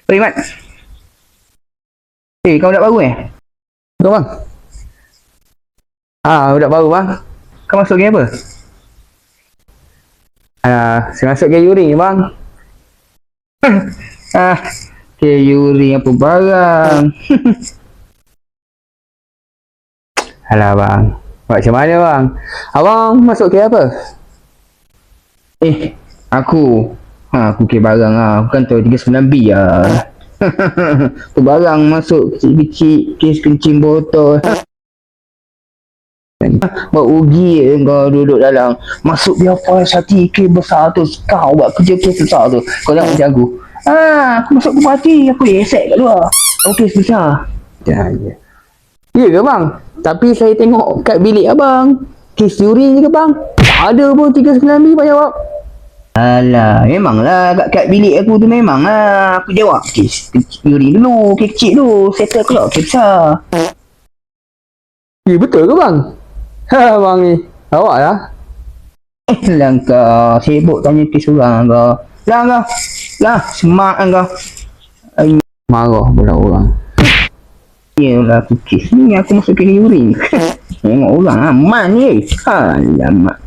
Oi, Mat. Kau budak baru eh? Betul bang? Budak baru bang. Kau masuk game apa? Saya masuk ke Yuri ni bang. Ah, Yuri apa barang? Alah bang. Buat macam mana bang? Abang masuk ke apa? Aku ke barang lah. Bukan tahu 39B lah. Tu barang masuk kecil-kecil, kes kencing botol. Buat ugi kau duduk dalam. Masuk biapa sati kes besar tu. Kau buat kerja kes besar tu. Kau jangan macam aku. Aku masuk ke parti. Aku esek kat luar. Kes besar. Ya ke bang? Tapi saya tengok kat bilik abang. Kes Yuri je ke bang? Tak ada pun 39B pak jawab. Alah, memanglah kat bilik aku tu memanglah aku jawab kes Yuri dulu, kes kecil tu, settle keluar kes besar. Ya betul ke bang? Bang ni. Awak lah. Lah kau sibuk tanya kes orang kau. Lah semak kau. Marah pula orang. Yelah aku kes ni aku masuk kes Yuri. Tengok orang aman ni. Alamak.